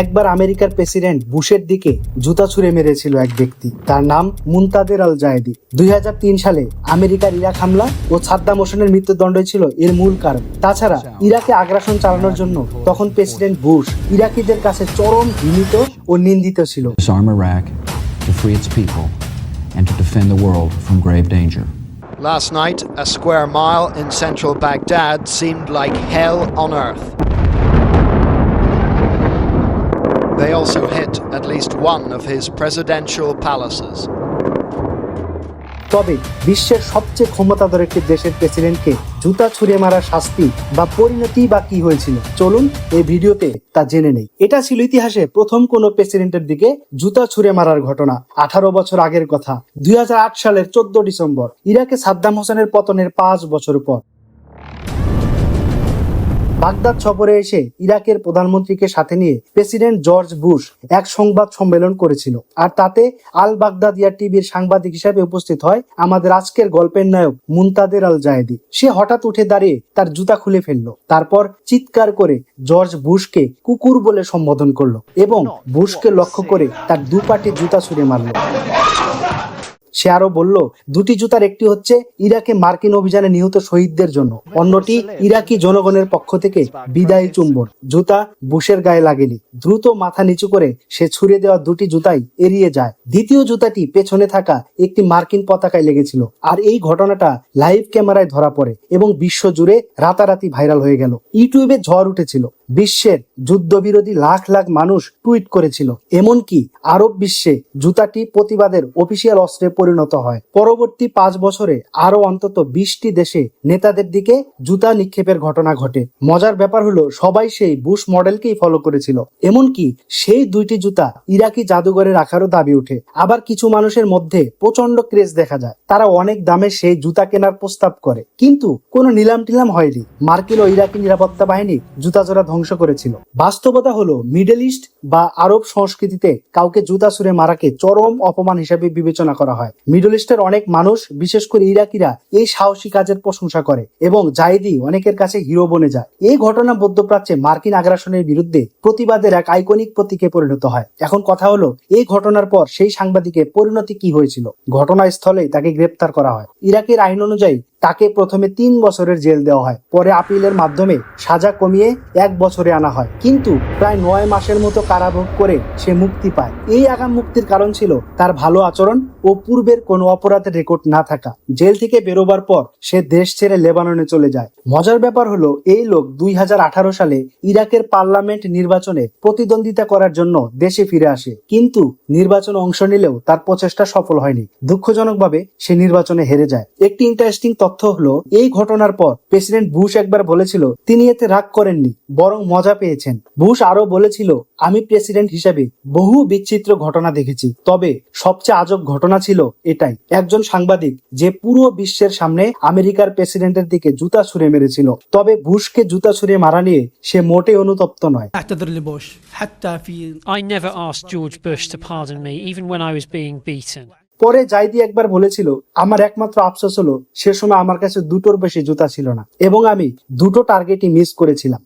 একবার আমেরিকার প্রেসিডেন্ট বুশের দিকে জুতা ছুঁড়ে মেরেছিল এক ব্যক্তি, তার নাম মুনতাজের আল জায়েদি। 2003 সালে আমেরিকার ইরাক হামলা ও সাদ্দাম হোসেনের মৃত্যুদণ্ডই ছিল এর মূল কারণ। তাছাড়া ইরাকে আগ্রাসন চালানোর জন্য তখন প্রেসিডেন্ট বুশ ইরাকিদের কাছে চরম ঘৃণিত ও নিন্দিত ছিল। Disarm Iraq to free its people and to defend the world from grave danger. Last night, a square mile in central Baghdad seemed like hell on earth. They also hit at least one of his presidential palaces. তবে বিশ্বের সবচেয়ে ক্ষমতাধর একটি দেশের প্রেসিডেন্টকে জুতা ছুঁড়ে মারার শাস্তি বা পরিণতি বা কি হয়েছিল, চলুন এই ভিডিওতে তা জেনে নেই। এটা ছিল ইতিহাসে প্রথম কোনো প্রেসিডেন্টের দিকে জুতা ছুঁড়ে মারার ঘটনা। 18 বছর আগের কথা, 2008 সালের 14 ডিসেম্বর, ইরাকে সাদ্দাম হোসেনের পতনের 5 বছর পর বাগদাদ সফরে এসে ইরাকের প্রধানমন্ত্রীকে সাথে নিয়ে প্রেসিডেন্ট জর্জ বুশ এক সংবাদ সম্মেলন করেছিল। আর তাতে আল বাগদাদিয়া টিভির সাংবাদিক হিসেবে উপস্থিত হয় আমাদের আজকের গল্পের নায়ক মুনতাজের আল জায়েদি। সে হঠাৎ উঠে দাঁড়িয়ে তার জুতা খুলে ফেললো, তারপর চিৎকার করে জর্জ বুশকে কুকুর বলে সম্বোধন করলো এবং বুশকে লক্ষ্য করে তার দুপাটি জুতা ছুঁড়ে মারলো। সে আরো বলল, দুটি জুতার একটি হচ্ছে ইরাকে মার্কিন অভিযানে নিহত শহীদদের জন্য, অন্যটি ইরাকি জনগণের পক্ষ থেকে বিদায়ী চুম্বন। জুতা বুশের গায়ে লাগেনি। দ্রুত মাথা নিচু করে সে ছুঁড়ে দেওয়া দুটি জুতাই এড়িয়ে যায়। দ্বিতীয় জুতাটি পেছনে থাকা একটি মার্কিন পতাকায় লেগেছিল। আর এই ঘটনাটা লাইভ ক্যামেরায় ধরা পড়ে এবং বিশ্ব জুড়ে রাতারাতি ভাইরাল হয়ে গেল। ইউটিউবে ঝড় উঠেছিল। বিশ্বের যুদ্ধবিরোধী লাখ লাখ মানুষ টুইট করেছিল। এমনকি আরব বিশ্বে জুতাটি প্রতিবাদের অফিসিয়াল অস্ত্রে পরিণত হয়। পরবর্তী 5 বছরে আরো অন্তত 20টি দেশে নেতাদের দিকে জুতা নিক্ষেপের ঘটনা ঘটে। মজার ব্যাপার হলো, সবাই সেই বুশ মডেলকেই ফলো করেছিল। এমনকি সেই দুইটি জুতা ইরাকি জাদুঘরে রাখারও দাবি ওঠে। আবার কিছু মানুষের মধ্যে প্রচন্ড ক্রেজ দেখা যায়, তারা অনেক দামে সেই জুতা কেনার প্রস্তাব করে, কিন্তু কোনো নিলাম টিলাম হয়নি। মার্কিন ও ইরাকি নিরাপত্তা বাহিনী জুতা জোড়া ধ্বংস করেছিল। বাস্তবতা হলো, মিডল ইস্ট বা আরব সংস্কৃতিতে কাউকে জুতা ছুঁড়ে মারাকে চরম অপমান হিসেবে বিবেচনা করা হয়। মিডল ইস্টের অনেক মানুষ, বিশেষ করে ইরাকিরা, এই সাহসী কাজের প্রশংসা করে এবং জায়েদি অনেকের কাছে হিরো বনে যায়। এই ঘটনা মধ্যপ্রাচ্যে মার্কিন আগ্রাসনের বিরুদ্ধে প্রতিবাদের এক আইকনিক প্রতীকে পরিণত হয়। এখন কথা হলো, এই ঘটনার পর সেই সাংবাদিকের পরিণতি কি হয়েছিল? ঘটনাস্থলে তাকে গ্রেপ্তার করা হয়। ইরাকের আইন অনুযায়ী তাকে প্রথমে 3 বছরের জেল দেওয়া হয়, পরে আপিলের মাধ্যমে সাজা কমিয়ে 1 বছরে আনা হয়। কিন্তু প্রায় 9 মাসের মতো কারাভোগ করে সে মুক্তি পায়। এই আগাম মুক্তির কারণ ছিল তার ভালো আচরণ ও পূর্বের কোনো অপরাধের রেকর্ড না থাকা। জেল থেকে বেরোবার পর সে দেশ ছেড়ে লেবাননে চলে যায়। মজার ব্যাপার হলো, এই লোক 2018 সালে ইরাকের পার্লামেন্ট নির্বাচনে প্রতিদ্বন্দ্বিতা করার জন্য দেশে ফিরে আসে, কিন্তু নির্বাচনে অংশ নিলেও তার প্রচেষ্টা সফল হয়নি। দুঃখজনকভাবে সে নির্বাচনে হেরে যায়। একটি ইন্টারেস্টিং তথ্য হলো, এই ঘটনার পর প্রেসিডেন্ট বুশ একবার বলেছিল তিনি এতে রাগ করেননি, বরং মজা পেয়েছেন। বুশ আরো বলেছিল, আমি প্রেসিডেন্ট হিসেবে বহু বিচিত্র ঘটনা দেখেছি, তবে সবচেয়ে আজব ঘটনা ছিল এটাই। একজন সাংবাদিক যে পুরো বিশ্বের সামনে আমেরিকার প্রেসিডেন্টের দিকে জুতা ছুঁড়ে মেরেছিল। তবে বুশকে জুতা ছুঁড়ে মারা নিয়ে সে মোটেই অনুতপ্ত নয়। I never asked George Bush to pardon me, even when I was being beaten. পরে জায়েদি একবার বলেছিল, আমার একমাত্র আফসোস হলো সে সময় আমার কাছে দুটোর বেশি জুতা ছিল না এবং আমি দুটো টার্গেটই মিস করেছিলাম।